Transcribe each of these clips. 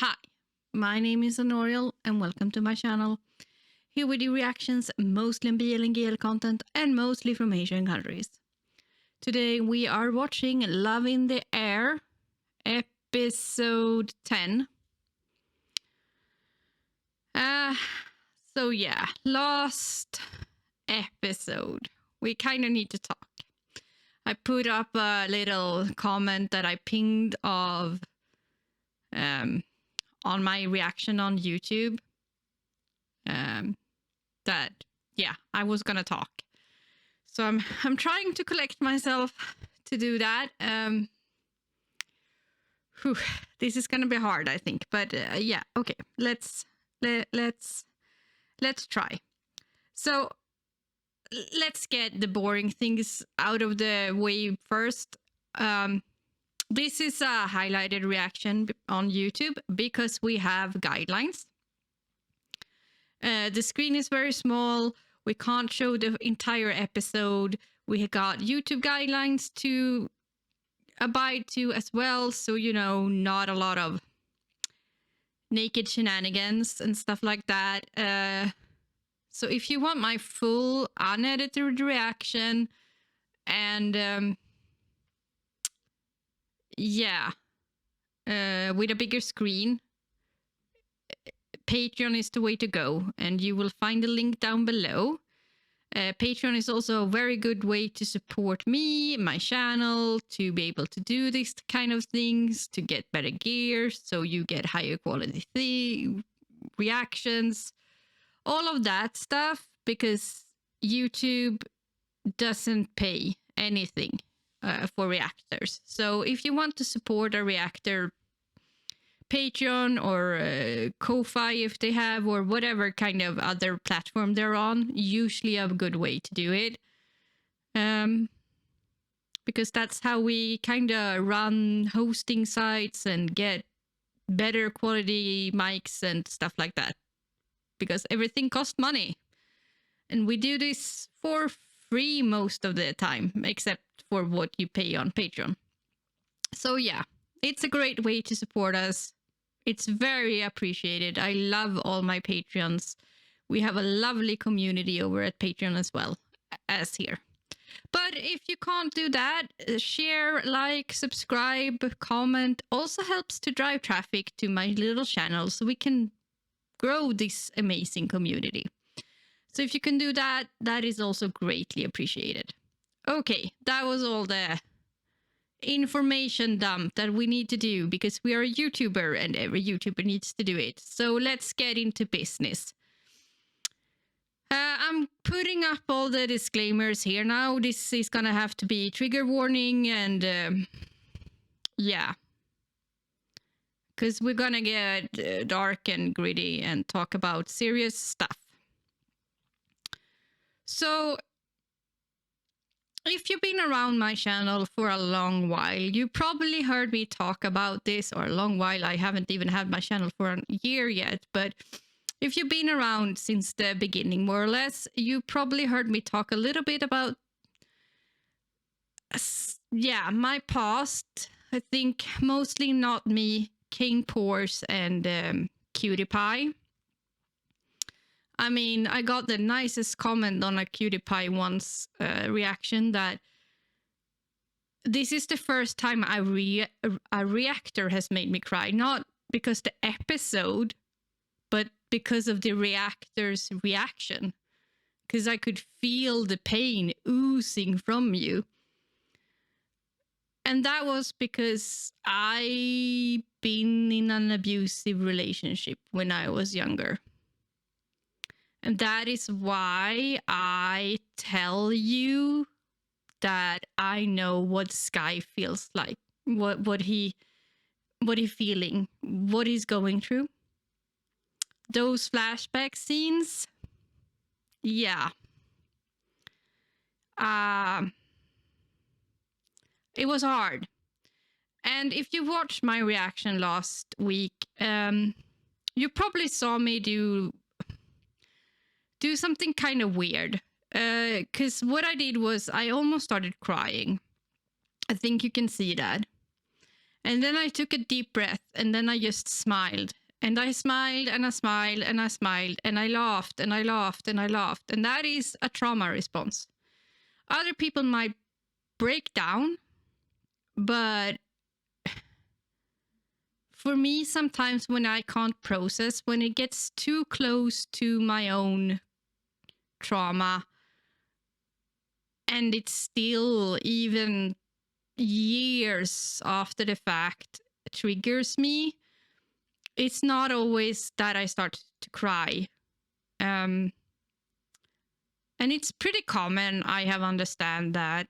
Hi, my name is Anoriells and welcome to my channel. Here we do reactions mostly in BL and GL content and mostly from Asian countries. Today we are watching Love in the Air episode 10. So yeah, last episode. We kind of need to talk. I put up a little comment that I pinged of on my reaction on YouTube. That yeah, I was gonna talk. So I'm trying to collect myself to do that. This is gonna be hard, I think. But yeah, okay. Let's try. So let's get the boring things out of the way first. This is a highlighted reaction on YouTube because we have guidelines. The screen is very small. We can't show the entire episode. We got YouTube guidelines to abide to as well. So, you know, not a lot of naked shenanigans and stuff like that. So if you want my full unedited reaction and with a bigger screen, Patreon is the way to go, and you will find the link down below. Patreon is also a very good way to support me, my channel, to be able to do these kind of things, to get better gear, so you get higher quality reactions, all of that stuff, because YouTube doesn't pay anything for reactors. So if you want to support a reactor, Patreon or Ko-Fi if they have, or whatever kind of other platform they're on, usually a good way to do it. Because that's how we kind of run hosting sites and get better quality mics and stuff like that. Because everything costs money. And we do this for free most of the time, except for what you pay on Patreon. So yeah, it's a great way to support us. It's very appreciated. I love all my Patreons. We have a lovely community over at Patreon as well as here. But if you can't do that, share, like, subscribe, comment also helps to drive traffic to my little channel so we can grow this amazing community. So if you can do that, that is also greatly appreciated. Okay, that was all the information dump that we need to do because we are a YouTuber and every YouTuber needs to do it. So let's get into business. I'm putting up all the disclaimers here now. This is gonna have to be trigger warning and yeah, because we're gonna get dark and gritty and talk about serious stuff. So if you've been around my channel for a long while, you probably heard me talk about this, or a long while. I haven't even had my channel for a year yet, but if you've been around since the beginning, more or less, you probably heard me talk a little bit about, my past. I think mostly not me, Cane Pores and Cutie Pie. I mean, I got the nicest comment on a Cutie Pie once reaction that this is the first time a reactor has made me cry. Not because the episode, but because of the reactor's reaction. Because I could feel the pain oozing from you. And that was because I've been in an abusive relationship when I was younger. And that is why I tell you that I know what Sky feels like, what he feeling, what he's going through. Those flashback scenes, yeah. It was hard. And if you watched my reaction last week, you probably saw me do something kind of weird. Because what I did was I almost started crying. I think you can see that. And then I took a deep breath, and then I just smiled. And I smiled and I smiled and I smiled and I laughed and I laughed and I laughed. And that is a trauma response. Other people might break down, but for me, sometimes when I can't process, when it gets too close to my own trauma, and it's still even years after the fact triggers me, it's not always that I start to cry. And it's pretty common, I have understand that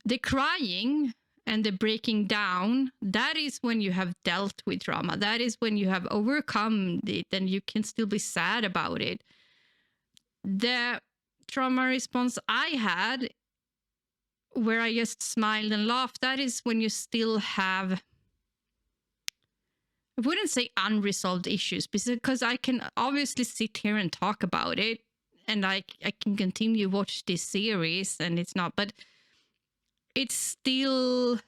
the crying and the breaking down, that is when you have dealt with trauma. That is when you have overcome it and you can still be sad about it. The trauma response I had, where I just smiled and laughed, that is when you still have, I wouldn't say unresolved issues, because I can obviously sit here and talk about it, and I can continue watch this series, and it's not, but it's still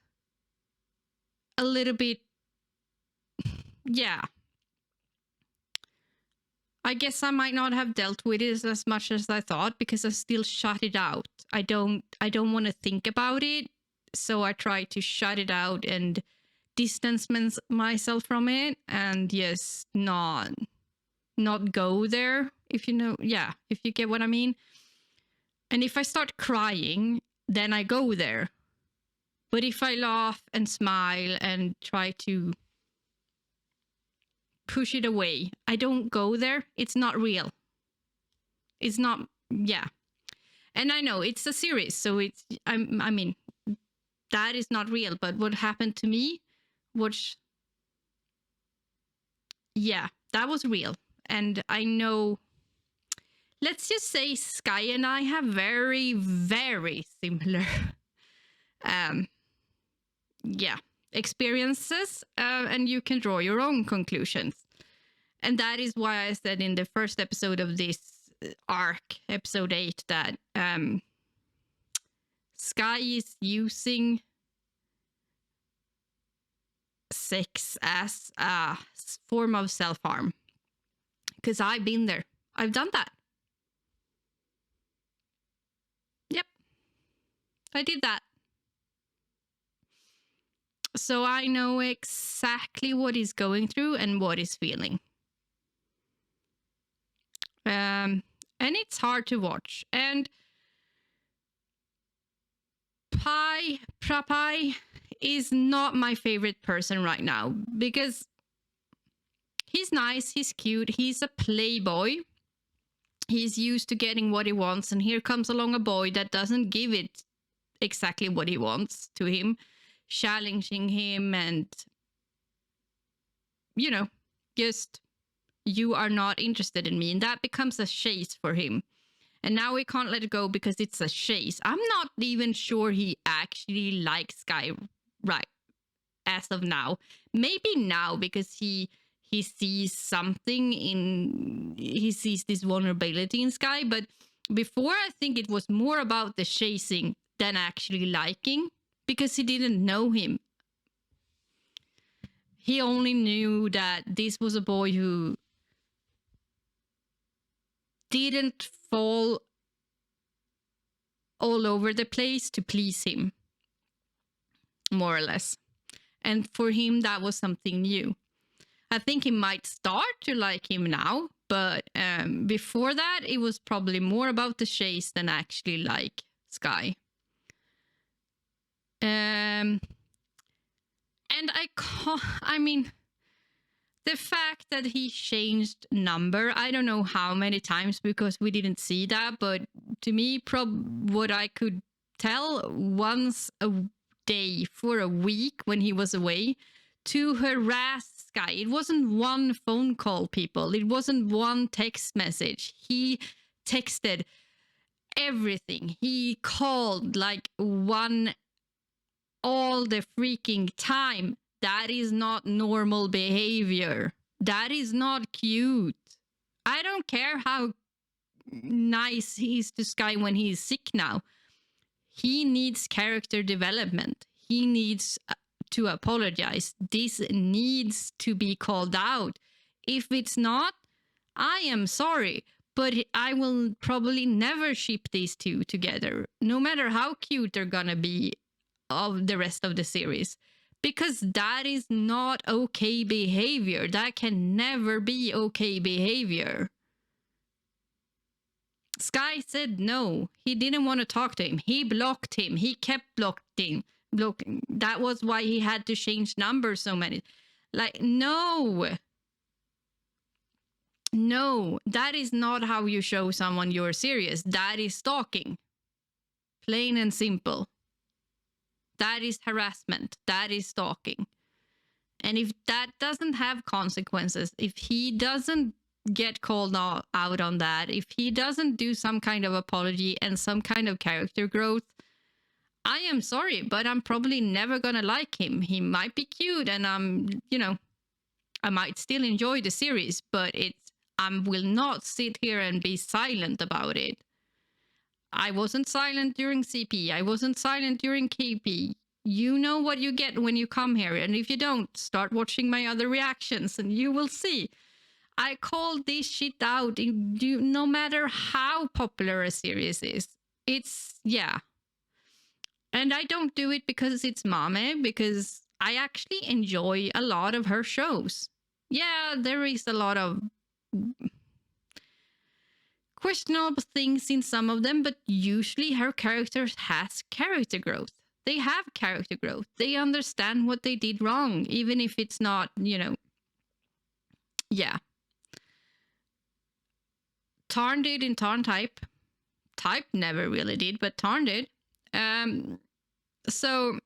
a little bit, yeah. I guess I might not have dealt with it as much as I thought, because I still shut it out. I don't want to think about it, so I try to shut it out and distance myself from it, and just not go there, if you know, yeah, if you get what I mean. And if I start crying, then I go there. But if I laugh and smile and try to push it away, I don't go there. It's not real. It's not, yeah. And I know it's a series, so it's, I mean, that is not real. But what happened to me, which, yeah, that was real. And I know, let's just say Sky and I have very, very similar, yeah, experiences, and you can draw your own conclusions. And that is why I said in the first episode of this arc, episode 8, that Sky is using sex as a form of self-harm. Because I've been there. I've done that. Yep. I did that. So I know exactly what he's going through and what he's feeling. And it's hard to watch. And Prapai is not my favorite person right now, because he's nice, he's cute, he's a playboy. He's used to getting what he wants, and here comes along a boy that doesn't give it exactly what he wants to him, challenging him, and, you know, just, you are not interested in me. And that becomes a chase for him. And now we can't let it go because it's a chase. I'm not even sure he actually likes Sky right as of now. Maybe now, because he sees something he sees this vulnerability in Sky. But before, I think it was more about the chasing than actually liking, because he didn't know him. He only knew that this was a boy who didn't fall all over the place to please him, more or less. And for him, that was something new. I think he might start to like him now, but before that, it was probably more about the chase than actually like Sky. And I mean, the fact that he changed number, I don't know how many times, because we didn't see that, but to me, what I could tell, once a day for a week when he was away, to harass Sky. It wasn't one phone call, people. It wasn't one text message. He texted everything. He called like one all the freaking time. That is not normal behavior. That is not cute. I don't care how nice he is to Sky when he's sick now. He needs character development. he needs to apologize. This needs to be called out. If it's not, I am sorry, but I will probably never ship these two together, no matter how cute they're gonna be of the rest of the series, because that is not okay behavior. That can never be okay behavior. Sky said no. He didn't want to talk to him. He blocked him. He kept blocking. That was why he had to change numbers so many. Like, no. No, that is not how you show someone you're serious. That is stalking. Plain and simple. That is harassment. That is stalking. And if that doesn't have consequences, if he doesn't get called out on that, if he doesn't do some kind of apology and some kind of character growth, I am sorry, but I'm probably never gonna like him. He might be cute and I might still enjoy the series, but I will not sit here and be silent about it. I wasn't silent during CP. I wasn't silent during KP. You know what you get when you come here. And if you don't, start watching my other reactions and you will see. I called this shit out no matter how popular a series is. It's, yeah. And I don't do it because it's Mame, because I actually enjoy a lot of her shows. Yeah, there is a lot of questionable things in some of them, but usually her characters has character growth. They have character growth. They understand what they did wrong, even if it's not, yeah. Tarn did in Tarn Type. Type never really did, but Tarn did. So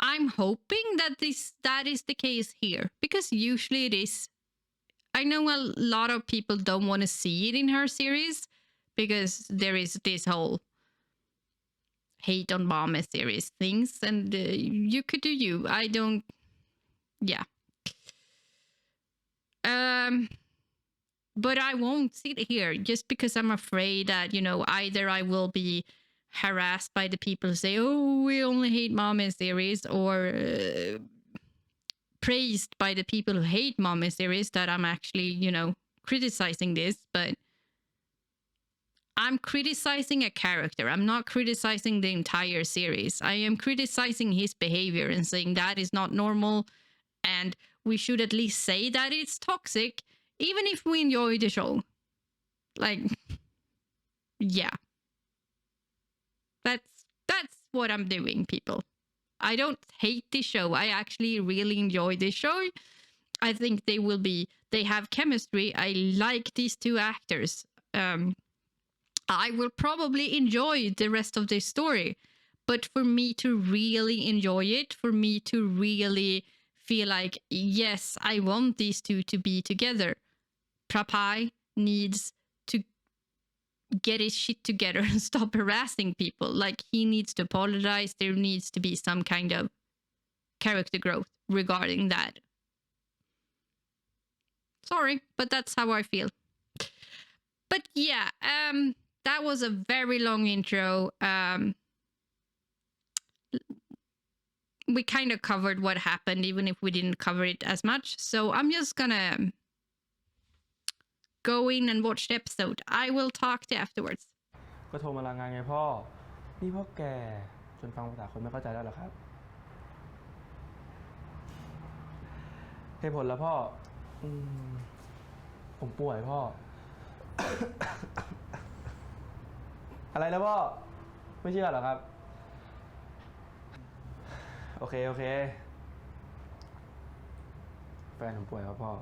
I'm hoping that that is the case here, because usually it is. I know a lot of people don't want to see it in her series because there is this whole hate on Mame series things, and you could do you. I don't, yeah. But I won't sit here just because I'm afraid that, either I will be harassed by the people who say, oh, we only hate Mame series, or praised by the people who hate Mame series, that I'm actually, criticizing this, but I'm criticizing a character. I'm not criticizing the entire series. I am criticizing his behavior and saying that is not normal, and we should at least say that it's toxic, even if we enjoy the show. Like, yeah. That's what I'm doing, people. I don't hate this show. I actually really enjoy this show. I think they have chemistry. I like these two actors. I will probably enjoy the rest of this story. But for me to really enjoy it, for me to really feel like, yes, I want these two to be together, Prapai needs to get his shit together and stop harassing people. Like, he needs to apologize. There needs to be some kind of character growth regarding that. Sorry, but that's how I feel. But yeah, that was a very long intro. We kind of covered what happened, even if we didn't cover it as much. So I'm just gonna go in and watch the episode. I will talk to you afterwards. ก็โทรมารายงานไงพ่อนี่พ่อแก่จนฟังภาษาคนไม่เข้าใจแล้วเหรอครับเหตุผลแล้วพ่อผมป่วยพ่อ อะไรแล้วพ่อไม่เชื่อเหรอครับโอเคแฟนผมป่วยครับพ่อ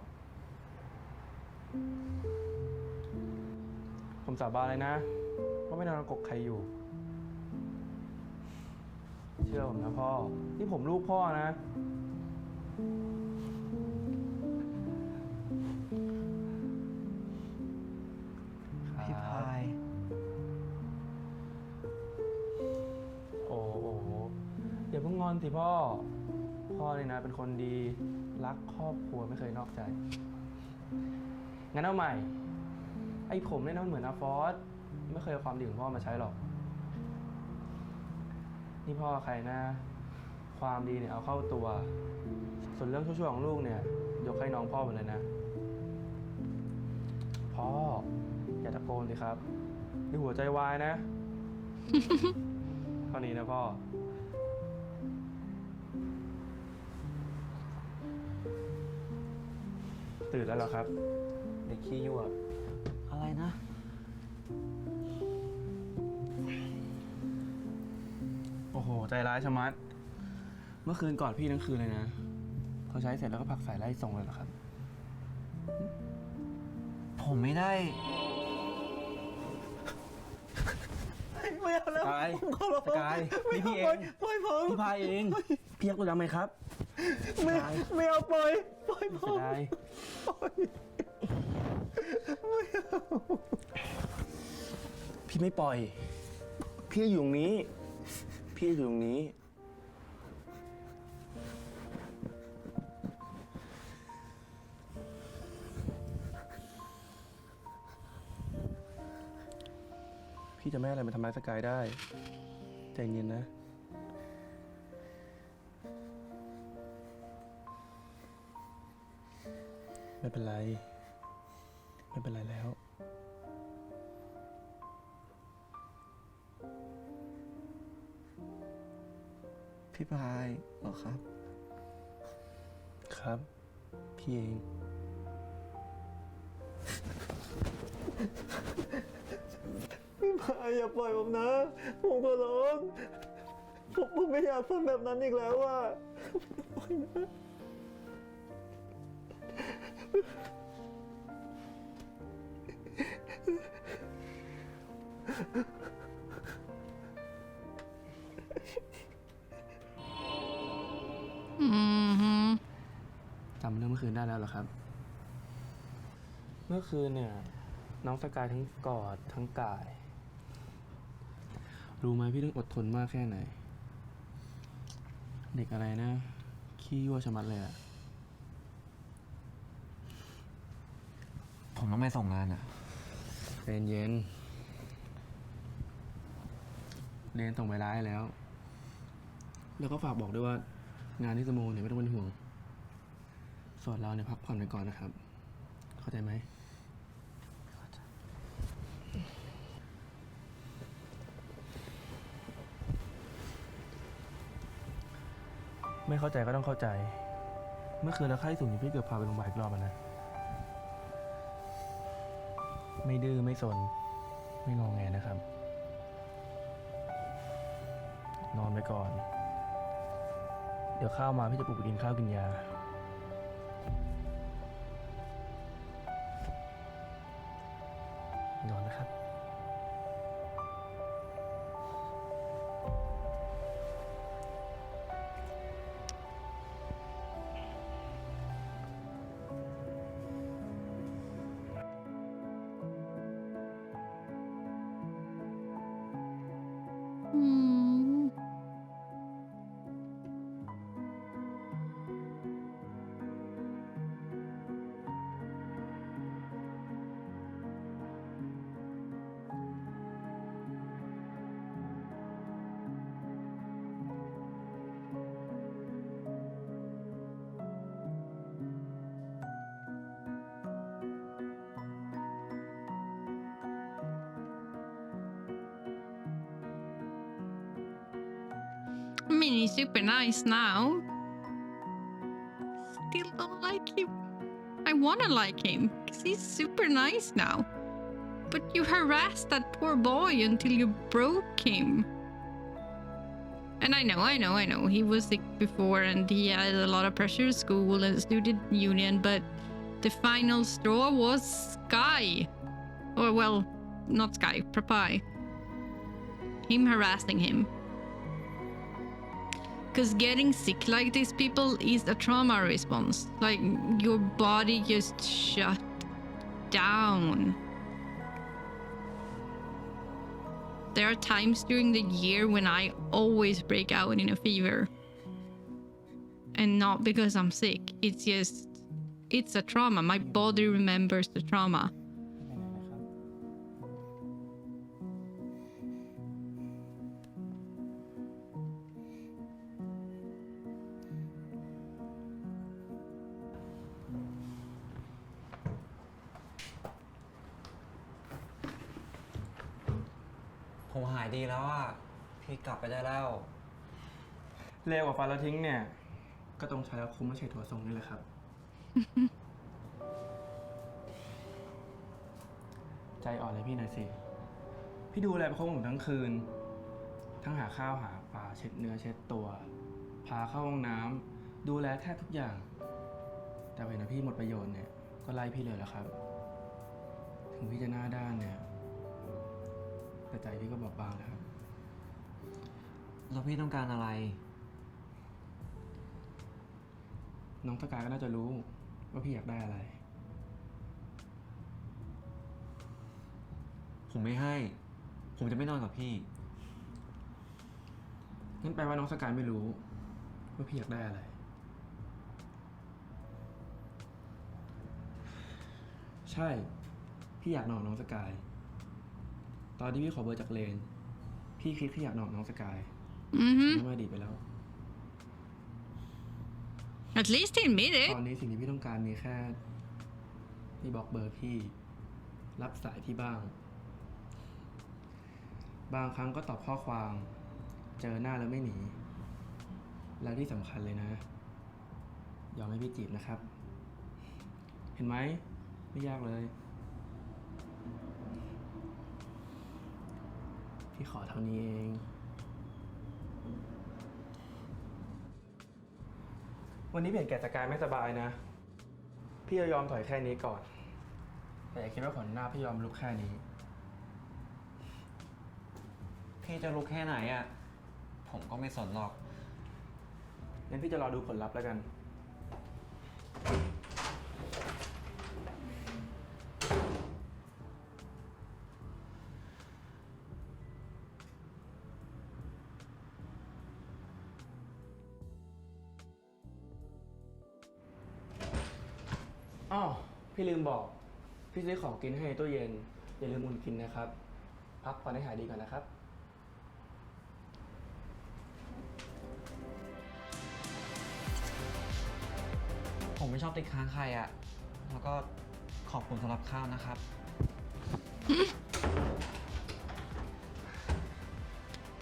ผมสาบานเลยนะว่าไม่นอนกกใครอยู่เชื่อผมนะพ่อนี่ผมลูกพ่อนะพี่พายโอ้โหอย่าเพิ่งงอนสิพ่อเนี่ยนะเป็นคนดีรักครอบครัวไม่เคยนอกใจงั้นเอาใหม่ไอ้ผมเนี่ยนะเหมือนอาฟอสไม่เคยเอาความดีของพ่อมาใช้หรอก นี่พ่อใครนะ ความดีเนี่ยเอาเข้าตัว ส่วนเรื่องชั่วๆของลูกเนี่ยยกให้น้องพ่อหมดเลยนะ พ่ออย่าตะโกนสิครับนี่หัวใจวายนะ เท่านี้นะพ่อ ตื่นแล้วเหรอครับ เด็กขี้ยั่ว อะไรนะ โอ้โห ใจร้ายชะมัด เมื่อคืนกอดพี่ทั้งคืนเลยนะ พอใช้เสร็จแล้วก็ผลักใส่ไล่ส่งเลยเหรอครับ ผมไม่ได้ ไม่เอาแล้ว สกาย ผมขอร้อง สกายนี่พี่เอง ปล่อยผม พี่พายเองพี่ยักษ์ตัวดำไหมครับ ไม่เอาปล่อยผม เสียดาย พี่ไม่ปล่อย พี่อยู่ตรงนี้ พี่อยู่ตรงนี้ พี่จะไม่ให้อะไรมาทำร้ายสกายได้ ใจเย็นนะ ไม่เป็นไร ไม่เป็นไรแล้ว พี่พายเหรอครับ ครับ พี่เอง พี่พายอย่าปล่อยผมนะ ผมขอร้องผมไม่อยากทำแบบนั้นอีกแล้วอ่ะปล่อยนะ Mm-hmm. จำเรื่องเมื่อคืนได้แล้วเหรอครับ เมื่อคืนเนี่ย น้องสกายทั้งกอดทั้งกาย รู้ไหมพี่ต้องอดทนมากแค่ไหน เด็กอะไรนะ ขี้ยั่วชะมัดเลยอะ ผมต้องไปส่งงานอ่ะ ใจเย็นเรียนตรงเวลาให้แล้ว แล้วก็ฝากบอกด้วยว่างานที่สโมเนี่ยไม่ต้องเป็นห่วง ส่วนเราเนี่ยพักผ่อนไปก่อนนะครับ เข้าใจไหม ไม่เข้าใจก็ต้องเข้าใจ เมื่อคืนเราไข้สูงพี่เกือบพาไปโรงพยาบาลอีกรอบแล้วนะ ไม่ดื้อไม่สน ไม่งอแงนะครับ นอนไปก่อน เดี๋ยวข้าวมาพี่จะปลุกไปกินข้าวกินยา นอนนะครับ Mm. I mean, he's super nice now. Still don't like him. I wanna like him, because he's super nice now. But you harassed that poor boy until you broke him. And I know. He was sick before and he had a lot of pressure at school and student union, but the final straw was Sky. Or, well, not Sky, Prapai. Him harassing him. Because getting sick like this, people, is a trauma response. Like, your body just shut down. There are times during the year when I always break out in a fever. And not because I'm sick. It's just, it's a trauma. My body remembers the trauma. ไ ผมหายดีแล้วอ่ะ พี่กลับไปได้แล้ว เร็วกว่าฟันแล้วทิ้งเนี่ย ก็ต้องใช้แล้วคุ้มไม่ใช่ถั่วทรงนี่แหละครับ ใจอ่อนเลยพี่หน่อยสิ พี่ดูแลประคบผมทั้งคืน ทั้งหาข้าวหาปลาเช็ดเนื้อเช็ดตัว พาเข้าห้องน้ำดูแลแทบทุกอย่าง แต่เห็นว่าพี่หมดประโยชน์เนี่ย ก็ไล่พี่เลยแล้วครับ ถึงพี่จะหน้าด้านเนี่ย แต่ใจพี่ก็บอบบางแล้วครับ แล้วพี่ต้องการอะไร น้องสกายก็น่าจะรู้ว่าพี่อยากได้อะไร ผมไม่ให้ ผมจะไม่นอนกับพี่ งั้นแปลว่าน้องสกายไม่รู้ว่าพี่อยากได้อะไร ใช่ พี่อยากนอนกับน้องสกาย ตอนที่พี่ขอเบอร์จากเลน พี่คิดแค่อยากนอนกับน้องสกาย Mm-hmm. ไม่มาดีไปแล้ว At least he admit ตอน it. นี้สิ่งที่พี่ต้องการมีแค่พี่บอกเบอร์พี่ รับสายพี่บ้าง บางครั้งก็ตอบข้อความ เจอหน้าแล้วไม่หนี แล้วที่สำคัญเลยนะ ยอมให้พี่จีบนะครับ เห็นไหม ไม่ยากเลย พี่ขอเท่านี้เอง วันนี้เห็นแก่สกายไม่สบายนะ พี่จะยอมถอยแค่นี้ก่อน แต่อย่าคิดว่าผลหน้าพี่ยอมลุกแค่นี้ พี่จะรู้แค่ไหนอ่ะ ผมก็ไม่สนหรอก งั้นพี่จะรอดูผลลัพธ์แล้วกัน อ้าวพี่ลืมบอก พี่ซื้อของกินให้ในตู้เย็น อย่าลืมอุ่นกินนะครับ พักผ่อนให้หายดีก่อนนะครับ ผมไม่ชอบติดค้างใครอ่ะ แล้วก็ขอบคุณสำหรับข้าวนะครับ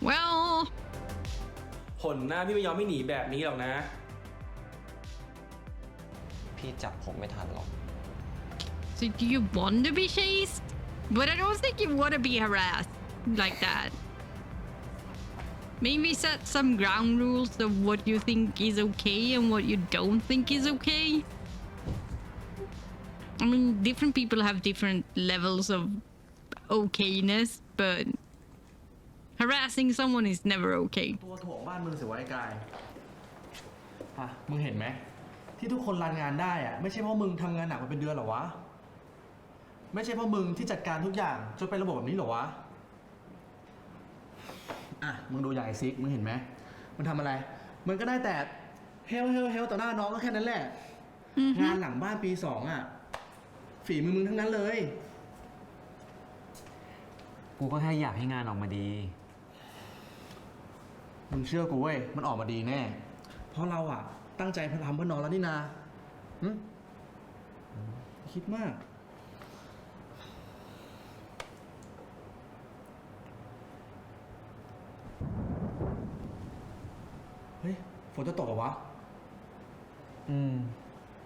Well, ผลหน้าพี่ไม่ยอมไม่หนีแบบนี้หรอกนะ พี่จับผมไม่ทันหรอก so do you want to be chased? But I don't think you want to be harassed like that. Maybe set some ground rules of what you think is okay and what you don't think is okay. I mean, different people have different levels of okayness, but harassing someone is never okay. ตัวถ่วงบ้านมึงสิวะไอ้กายมึงเห็นไหม ที่ทุกคนรันงานได้อะไม่ใช่เพราะมึงทำงานหนักมาเป็นเดือนหรอวะ ไม่ใช่เพราะมึงที่จัดการทุกอย่างจนเป็นระบบแบบนี้หรอวะ มึงดูอย่างไอซิกมึงเห็นไหม มันทำอะไร มันก็ได้แต่เฮลต่อหน้าน้องก็แค่นั้นแหละ งานหลังบ้านปี 2อ่ะ ฝีมือมึงทั้งนั้นเลย กูก็แค่อยากให้งานออกมาดี มึงเชื่อกูเว้ย มันออกมาดีแน่ เพราะเราอ่ะ ตั้งใจทำเพื่อน้องแล้วนี่นาคิดมาก เฮ้ย ฝนจะตกเหรอวะ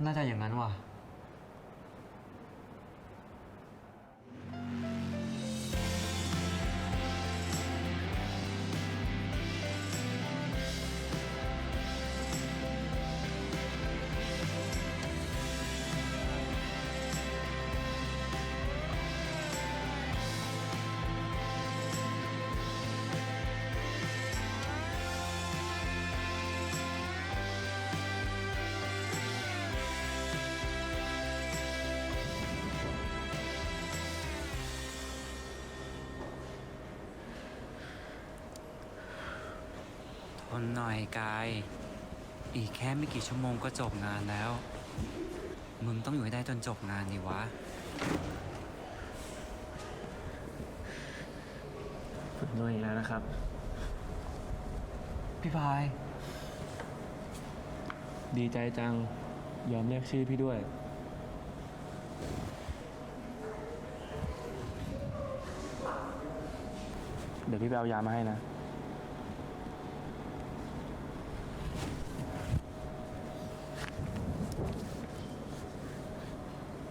น่าจะอย่างนั้นว่ะ ทนหน่อยกาย อีกแค่ไม่กี่ชั่วโมงก็จบงานแล้ว มึงต้องอยู่ให้ได้จนจบงานดิวะ ฝึกหน่อยอีกแล้วนะครับ พี่พาย ดีใจจัง ยอมเรียกชื่อพี่ด้วย พ เดี๋ยวพี่ไปเอายามาให้นะ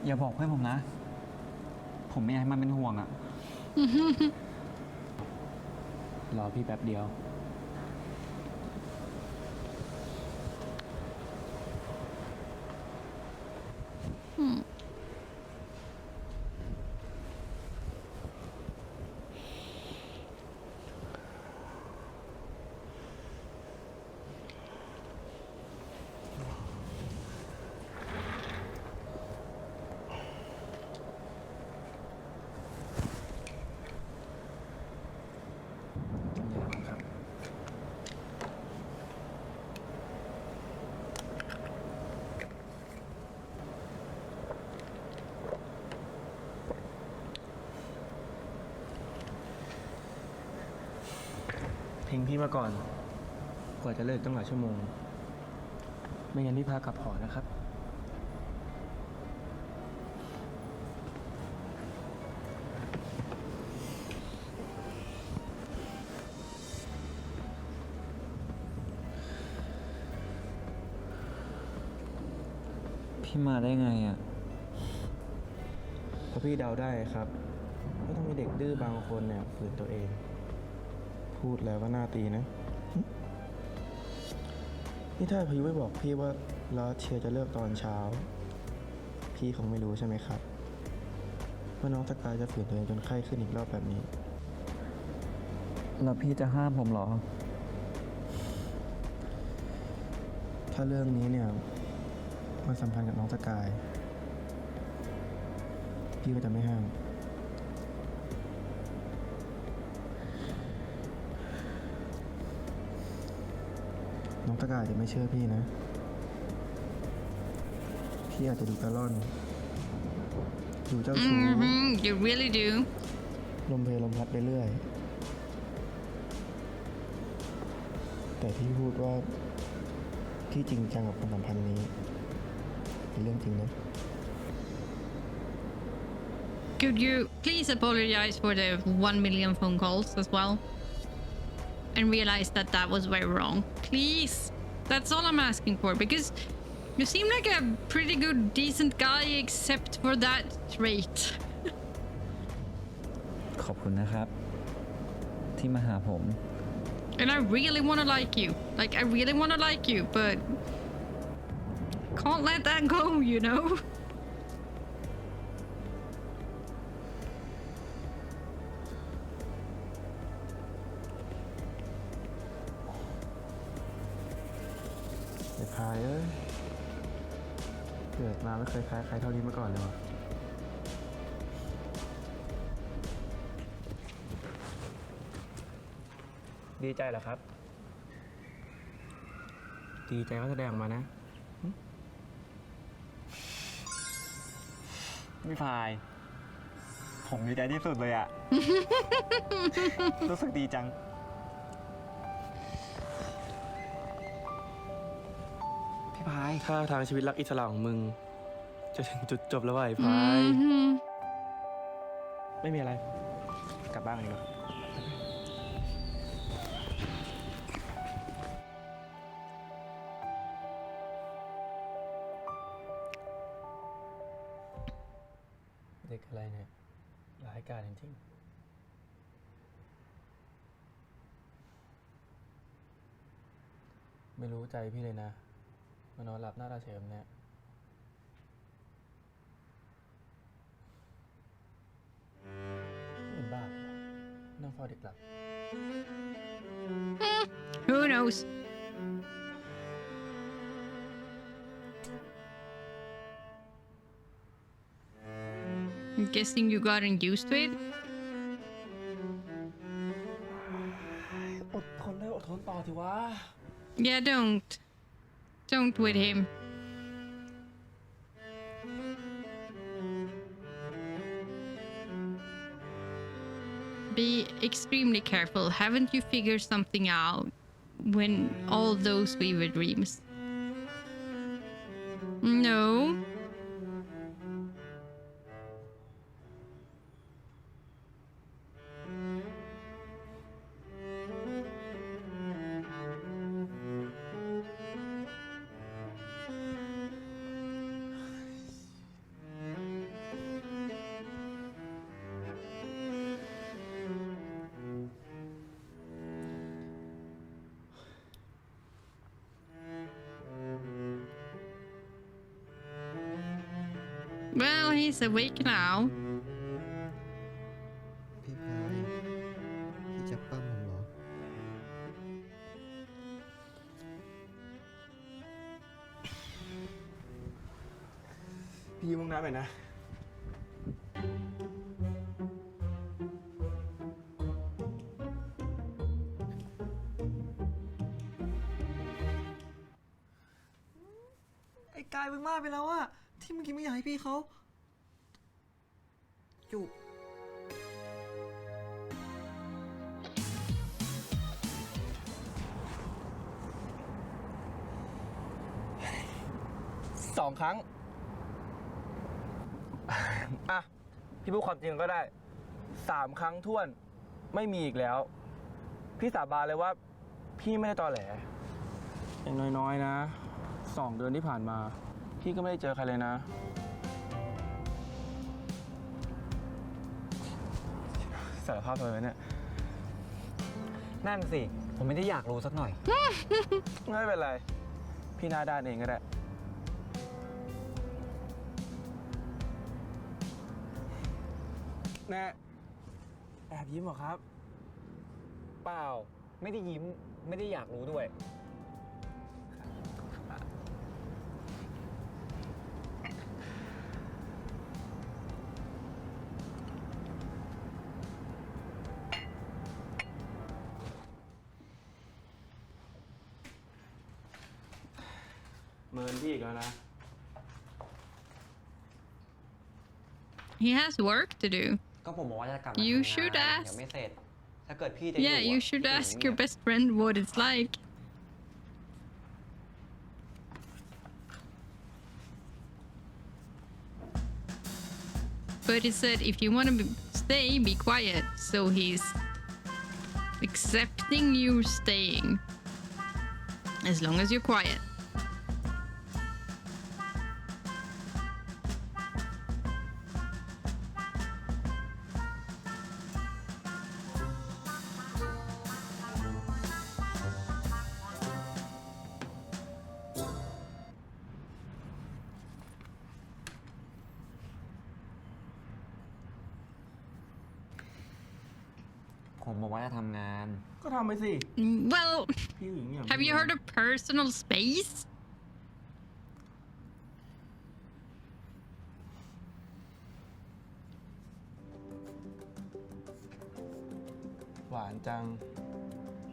อย่าบอกเพื่อนผมนะ ผมไม่อยากให้มันเป็นห่วงอ่ะ รอพี่แป๊บเดียว ทิ้งพี่มาก่อน กว่าจะเลิกตั้งหลายชั่วโมง ไม่งั้นพี่พากลับหอนะครับ พี่มาได้ไงอ่ะ เพราะพี่เดาได้ครับว่าต้องมีเด็กดื้อบางคนเนี่ยฝืนตัวเอง พูดแล้วก็น่าตีนะ นี่ถ้าพายุไม่บอกพี่ว่าลอสเชียร์จะเลิกตอนเช้า พี่คงไม่รู้ใช่ไหมครับว่าน้องสกายจะฝืนตัวเองจนไข้ขึ้นอีกรอบแบบนี้ แล้วพี่จะห้ามผมเหรอ ถ้าเรื่องนี้เนี่ยมันสัมพันธ์กับน้องสกาย พี่ก็จะไม่ห้าม น้องสกายจะไม่เชื่อพี่นะ พี่อาจจะดูกระล่อน ดูเจ้าชู้ You really do. ลมเพลลมพัดไปเรื่อย แต่พี่พูดว่าพี่จริงจังกับความสัมพันธ์นี้เป็นเรื่องจริงนะ Could you please apologize for the 1 million phone calls as well? And realize that that was very wrong. Please. That's all I'm asking for because you seem like a pretty good, decent guy except for that trait. ขอบคุณนะครับ ที่มาหาผม And I really want to like you. Like, I really want to like you, but can't let that go, you know? ไอ้พายเอ้ยเกิดมาไม่เคยคล้ายใครเท่านี้มาก่อนเลยวะดีใจเหรอครับ ดีใจก็แสดงออกมานะ พี่พาย ผมดีใจที่สุดเลยอ่ะ รู้สึกดีจัง พี่พาย ถ้าทางชีวิตรักอิสระของมึง จะถึงจุดจบแล้วว่ะไอ้พาย Mhm. ไม่มีอะไร กลับบ้านกันดีกว่าเด็กอะไรเนี่ยร้ายกาจจริงๆ ไม่รู้ใจพี่เลยนะมานอนหลับหน้าตาเฉยแบบเนี้ยเป็นบ้าเหรอนั่งเฝ้าเด็กหลับ Who knows? I'm guessing you gotten used to it. อดทนได้อดทนต่อสิวะ Yeah, don't with him. Be extremely careful. Haven't you figured something out when all those fever dreams? No. Well, he's awake now. พี่พายพี่จะปั้มผมเหรอ พี่ยืมห้องน้ำหน่อยนะ ไอ้กายมึงมากไปแล้วอะที่เมื่อกี้ไม่อยากให้พี่เขาจูบ2 ครั้ง อ่ะ พี่พูดความจริงก็ได้ 3 ครั้งท้วน ไม่มีอีกแล้ว พี่สาบานเลยว่า พี่ไม่ได้ตอแหล อย่างน้อยๆนะ 2 เดือนที่ผ่านมา พี่ก็ไม่ได้เจอใครเลยนะ สารภาพเลยเนี่ย นั่นสิ ผมไม่ได้อยากรู้สักหน่อย ไม่เป็นไร พี่หน้าด้านเองก็ได้ แน่แอบยิ้มเหรอครับ เปล่า ไม่ได้ยิ้ม ไม่ได้อยากรู้ด้วย เมินพี่อีกแล้วนะ He has work to do. ก็ผมบอกว่าจะกลับมา You ทำงาน should ยั ask. งไม่เสร็จ ถ้าเกิดพี่จะอยู่ Yeah, you อะ should พี่จะ ask อยู่ your เงียบ best friend what it's like. But he said if you want to stay, be quiet. So he's accepting you staying. As long as you're quiet.ๆ ผมบอกว่าจะทำงาน ก็ทำไปสิ Well, พี่หญิงอย่าง have you heard of personal space? หวานจัง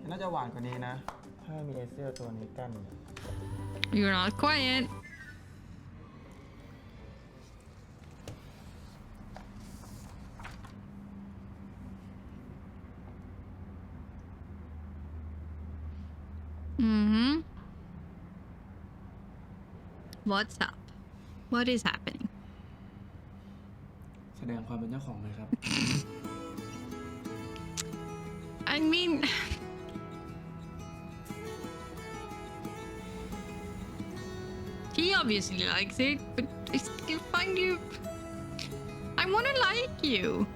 น่าจะหวานกว่านี้นะ ถ้ามีเอเซียตัวนี้กั้นเนี่ย You're not quiet. Mm-hmm. What's up? What is happening? แสดงความเป็นเจ้าของเลยครับ I mean, he obviously likes it, but I still find you. I want to like you.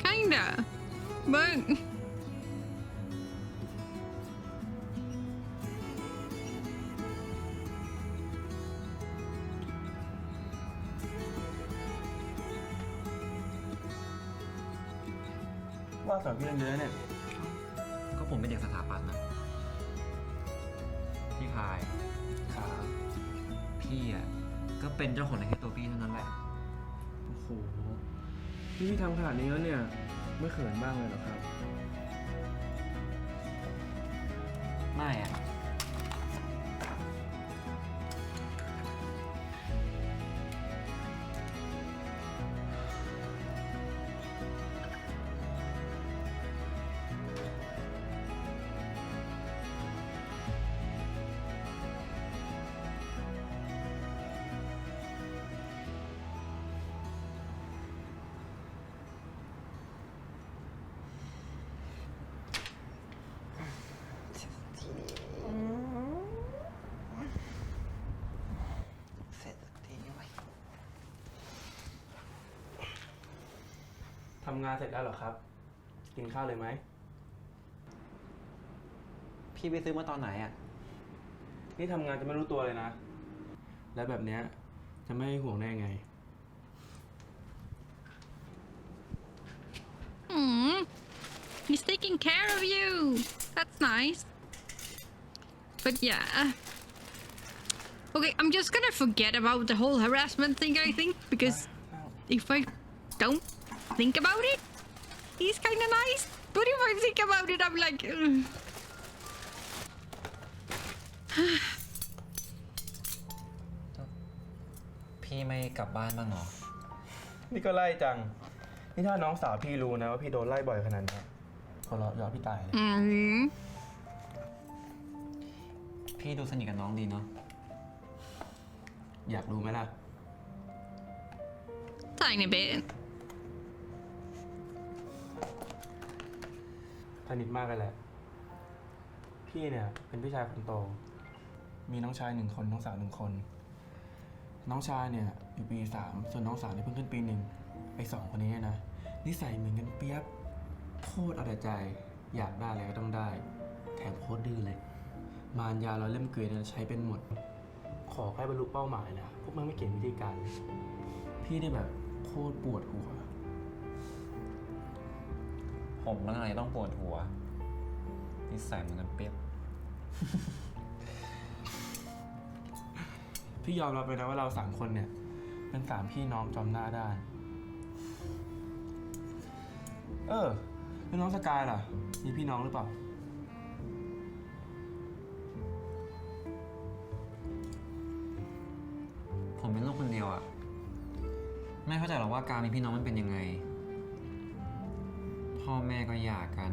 Kinda. But.ว่าสอนพี่เรียนเยอะเนี่ย ก็ผมเป็นเด็กสถาปัตย์นะ พี่พาย ขา พี่อ่ะ ก็เป็นเจ้าของในแค่ตัวพี่เท่านั้นแหละ โอ้โห พี่ทำขนาดนี้แล้วเนี่ย ไม่เขินบ้างเลยเหรอครับ ไม่อ่ะ เสร็จสักทีไว้ย ทำงานเสร็จแล้วเหรอครับ กินข้าวเลยไหม พี่ไปซื้อมาตอนไหนอ่ะ นี่ทำงานจะไม่รู้ตัวเลยนะ แล้วแบบเนี้ยจะไม่ห่วงได้ไง He's taking care of you. That's nice. But yeah. Okay, I'm just gonna forget about the whole harassment thing, I think, because if I don't think about it, he's kind of nice. But if I think about it, I'm like, ugh. พี่ไม่กลับบ้านบ้างเหรอ นี่ก็ไล่จัง นี่ถ้าน้องสาวพี่รู้นะว่าพี่โดนไล่บ่อยขนาดนี้ขอร้องยอมพี่ตายเลย พี่ดูสนิทกับน้องดีเนาะ อยากรู้ไหมล่ะ Tiny bit. สนิทมากเลยแหละ พี่เนี่ยเป็นพี่ชายคนโต มีน้องชาย1 คน น้องสาว1 คน น้องชายเนี่ยอยู่ปี 3 ส่วนน้องสาวเนี่ยเพิ่งขึ้นปี 1 ไอ้2 คนนี้เนี่ยนะนิสัยเหมือนกันเปียบโคตรเอาแต่ใจ อยากได้อะไรก็ต้องได้ แถมโคตรดื้อเลย มารยาเราเล่มเกวียนใช้เป็นหมด ขอแค่บรรลุเป้าหมายนะพวกมันไม่เก่งวิธีการเลยพี่ได้แบบโคตรปวดหัว ผมแล้วไงต้องปวดหัวนิสัยเหมือนกันเปียบ พี่ยอมรับเลยนะว่าเรา3 คนเนี่ยเป็น3 พี่น้องจอมหน้าด้านแล้วน้องสกายล่ะมีพี่น้องหรือเปล่า ผมเป็นลูกคนเดียวอะไม่เข้าใจหรอกว่าการมีพี่น้องมันเป็นยังไง พ่อแม่ก็หย่ากัน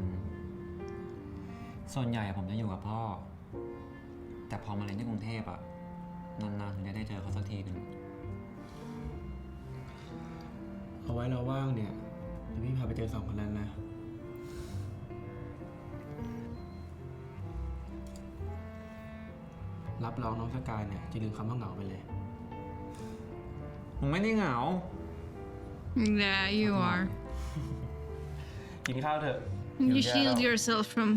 ส่วนใหญ่ผมจะอยู่กับพ่อ แต่พอมาเรียนที่กรุงเทพอะนานๆถึงจะได้เจอเขาสักทีหนึ่ง เอาไว้เราว่างเนี่ยเดี๋ยวพี่พาไปเจอ2 คนนั้นนะรับรองน้องสกายเนี่ยจะลืมคำว่าเหงาไปเลย ผมไม่ได้เหงา Yeah, you are. กินข้าวเถอะ You shield yourself from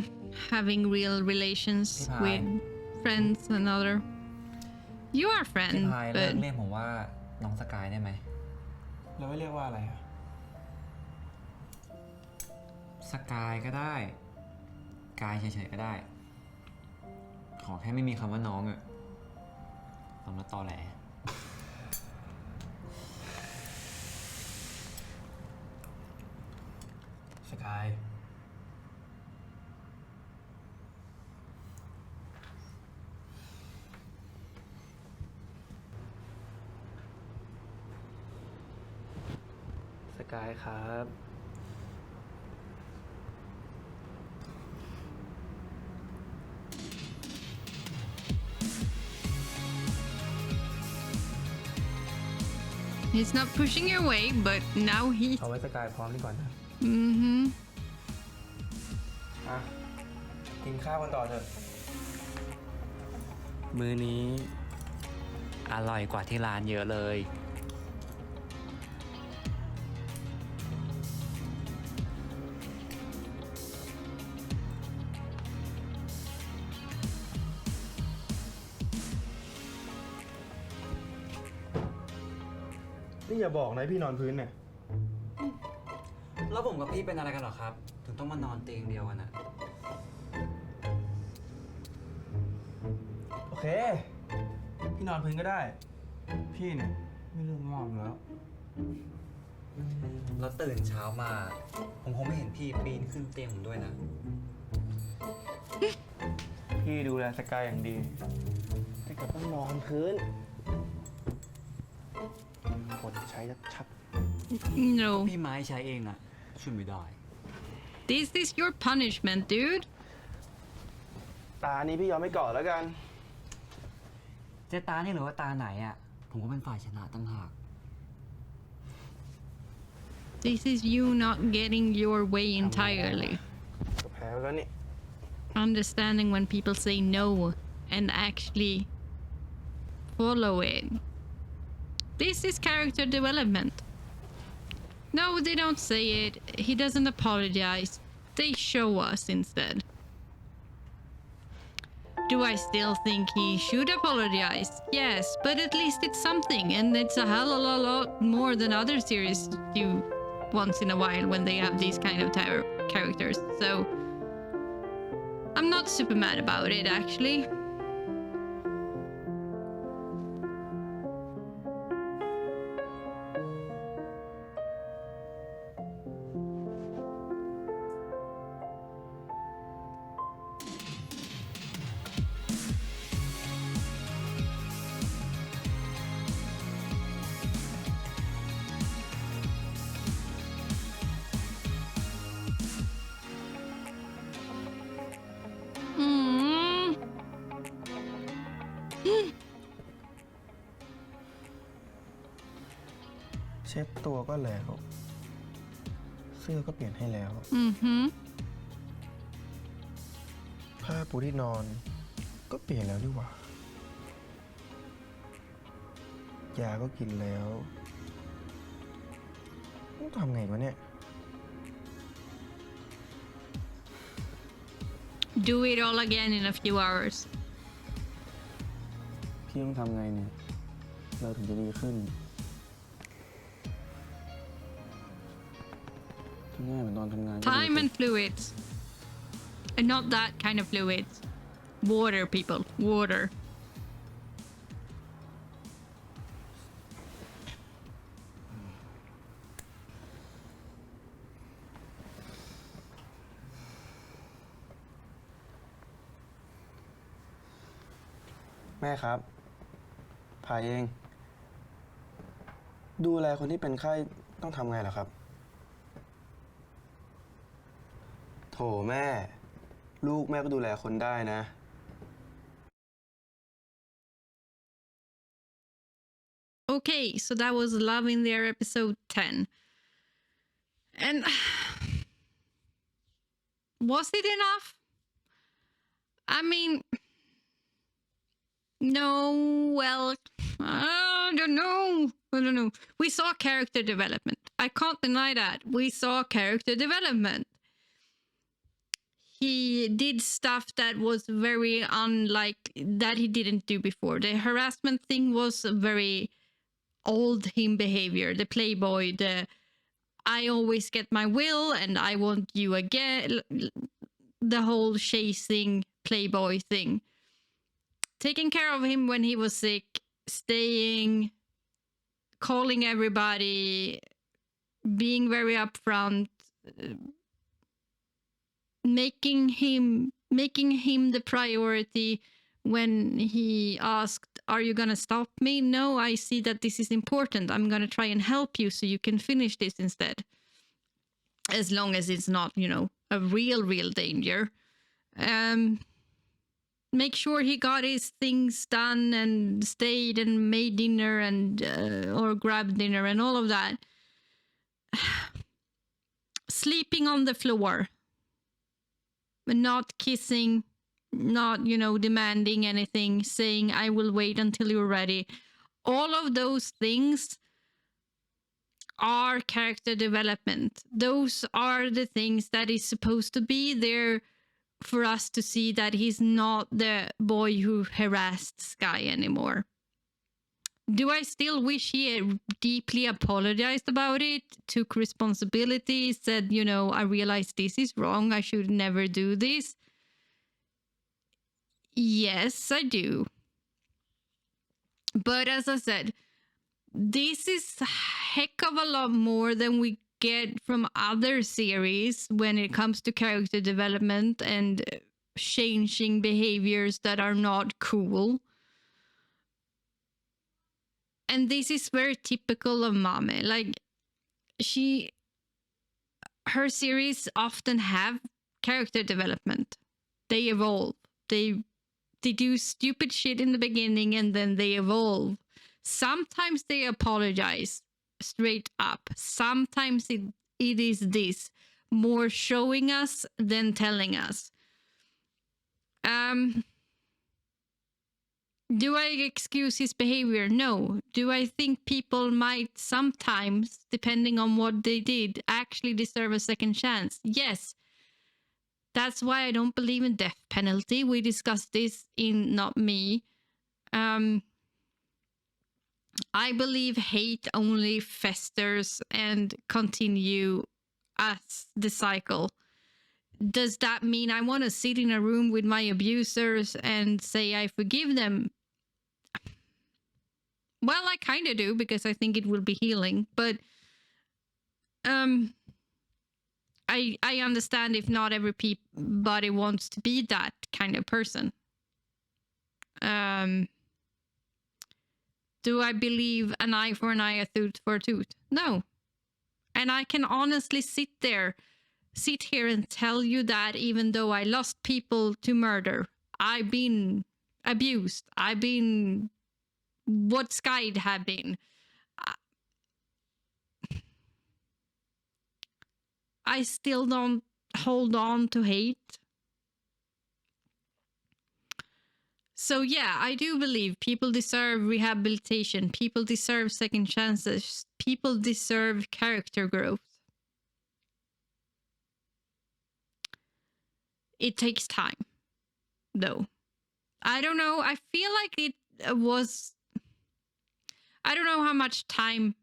having real relations Hi. with friends and other. You are พี่ friend, พายเลิ but กเรียกผมว่าน้องสกายได้ไหม เราไม่เรียกว่าอะไรอะ สกายก็ได้ กายเฉยๆก็ได้ ขอแค่ไม่มีคำว่าน้องอะฟังแล้วตอแหล สกายสกายครับ he's not pushing your way, but now he's. เอาไว้สกายพร้อมนี่ก่อนนะ Mm-hmm. อ่ะกินข้าวกันต่อเถอะ มื้อนี้ อร่อยกว่าที่ร้านเยอะเลย นี่อย่าบอกนะพี่นอนพื้นเนี่ย แล้วผมกับพี่เป็นอะไรกันเหรอครับ ถึงต้องมานอนเตียงเดียวกันอะ โอเค พี่นอนพื้นก็ได้ พี่เนี่ยไม่เรื่องง่วงอยู่แล้ว แล้วตื่นเช้ามา ผมคงไม่เห็นพี่ปีนขึ้นเตียงผมด้วยนะ พี่ดูแลสกายอย่างดี แต่ก็ต้องนอนพื้นคนใช้ชัด No. พี่ไม้ใช้เองอะช่วยไม่ได้ This is your punishment, dude. ๆตานี้พี่ยอมไม่ก่อนแล้วกัน เจะตานี่หรือว่าตาไหนอะผมก็เป็นฝ่ายชนะตั้งหาก This is you not getting your way entirely. ก็แพ้ไปแล้วนี่ Understanding when people say no and actually follow it. This is character development. No, they don't say it. He doesn't apologize. They show us instead. Do I still think he should apologize? Yes, but at least it's something, and it's a hell of a lot more than other series do once in a while when they have these kind of characters. So I'm not super mad about it, actually. Mm. เช็ดตัวก็แล้ว เสื้อก็เปลี่ยนให้แล้ว Mm-hmm. ผ้าปูที่นอนก็เปลี่ยนแล้วนี่หว่า ยาก็กินแล้วต้องทำไงวะเนี่ย Do it all again in a few hours. พี่ต้องทำไงเนี่ย เราถึงจะดีขึ้นทำง่ายเหมือนตอนทำงาน Time and fluids. And not that kind of fluids. Water, people. Water. แม่ครับพายเอง ดูแลคนที่เป็นไข้ต้องทำไงล่ะครับ โถแม่ ลูกแม่ก็ดูแลคนได้นะ Okay, so that was Love in the Air episode 10. And was it enough? I mean, no, well, I don't know. I don't know. We saw character development. I can't deny that. We saw character development. He did stuff that was very unlike that he didn't do before. The harassment thing was very old him behavior. The playboy, the I always get my will and I want you again. The whole chasing playboy thing. Taking care of him when he was sick, staying, calling everybody, being very upfront, making him the priority when he asked, "Are you gonna stop me?" "No, I see that this is important. I'm gonna try and help you so you can finish this instead." As long as it's not, a real danger. Make sure he got his things done and stayed and made dinner and or grabbed dinner and all of that. Sleeping on the floor, but not kissing, not, demanding anything, saying, "I will wait until you're ready." All of those things are character development. Those are the things that is supposed to be there for us to see that he's not the boy who harassed Sky anymore. Do I still wish he deeply apologized about it, took responsibility, said, "I realize this is wrong. I should never do this"? Yes, I do. But as I said, this is a heck of a lot more than we get from other series when it comes to character development and changing behaviors that are not cool. And this is very typical of Mame. Like, her series often have character development. They evolve. They do stupid shit in the beginning and then they evolve. Sometimes they apologize straight up. Sometimes it is this, more showing us than telling us. Do I excuse his behavior? No. Do I think people might sometimes, depending on what they did, actually deserve a second chance? Yes. That's why I don't believe in death penalty. We discussed this in Not Me. I believe hate only festers and continue as the cycle. does that mean I want to sit in a room with my abusers and say I forgive them? Well, I kind of do, because I think it will be healing, but I understand if not everybody wants to be that kind of person. Do I believe an eye for an eye, a tooth for a tooth? No. And I can honestly sit here and tell you that even though I lost people to murder, I've been abused, I've been what Sky'd have been. I still don't hold on to hate. So yeah, I do believe people deserve rehabilitation. People deserve second chances. People deserve character growth. It takes time, though. I don't know. I feel like it was... I don't know how much time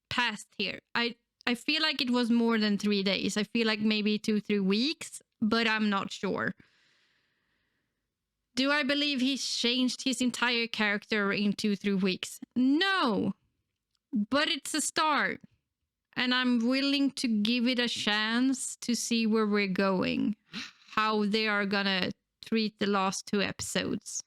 passed here. I feel like it was more than 3 days. I feel like maybe 2-3 weeks, but I'm not sure. Do I believe he's changed his entire character in 2-3 weeks? No, but it's a start. And I'm willing to give it a chance to see where we're going, how they are gonna treat the last 2 episodes.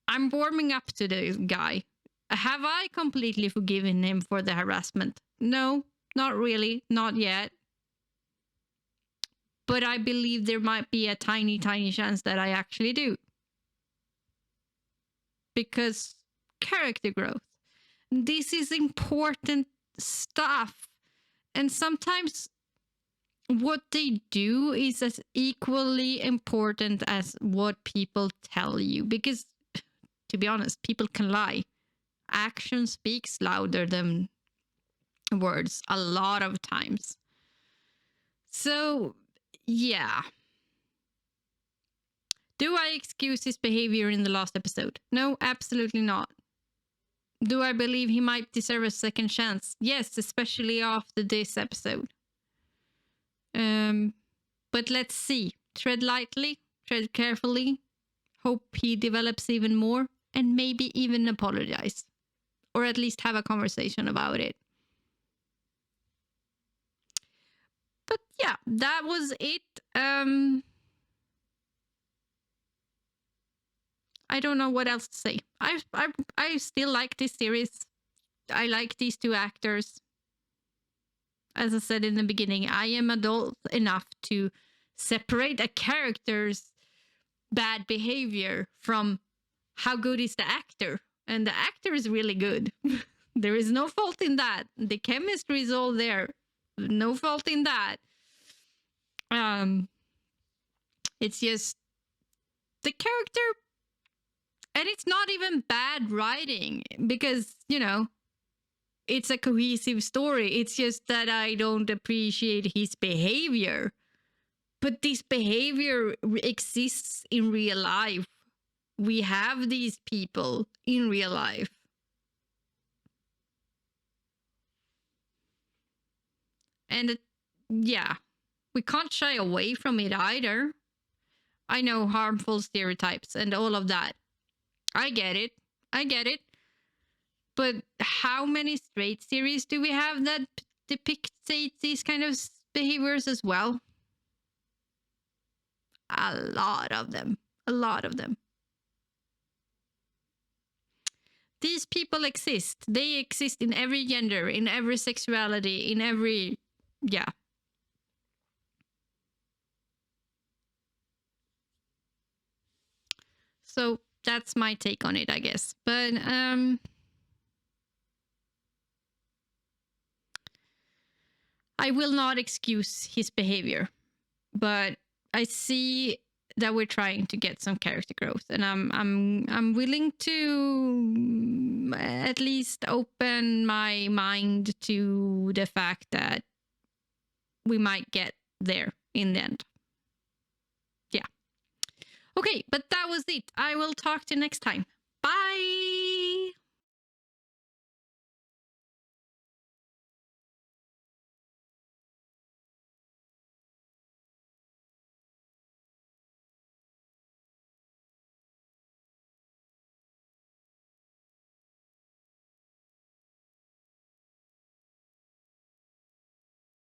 I'm warming up to the guy. Have I completely forgiven him for the harassment? No, not really, not yet. But I believe there might be a tiny, tiny chance that I actually do. Because character growth. This is important stuff. And sometimes what they do is as equally important as what people tell you. Because, to be honest, people can lie. Action speaks louder than words a lot of times. So, yeah. Do I excuse his behavior in the last episode? No, absolutely not. Do I believe he might deserve a second chance? Yes, especially after this episode. But let's see. Tread lightly, tread carefully. Hope he develops even more, and maybe even apologize. Or at least have a conversation about it. But yeah, that was it. I don't know what else to say. I still like this series. I like these 2 actors. As I said in the beginning, I am adult enough to separate a character's bad behavior from how good is the actor. And the actor is really good. There is no fault in that. The chemistry is all there. No fault in that. It's just the character, and it's not even bad writing because, you know, it's a cohesive story. It's just that I don't appreciate his behavior. But this behavior exists in real life. We have these people in real life. And yeah, we can't shy away from it either. I know harmful stereotypes and all of that. I get it. But how many straight series do we have that depict these kind of behaviors as well? A lot of them. These people exist. They exist in every gender, in every sexuality, in every... yeah. So that's my take on it, I guess. But I will not excuse his behavior. But I see that we're trying to get some character growth, and I'm willing to at least open my mind to the fact that we might get there in the end. Yeah. Okay, but that was it. I will talk to you next time. Bye!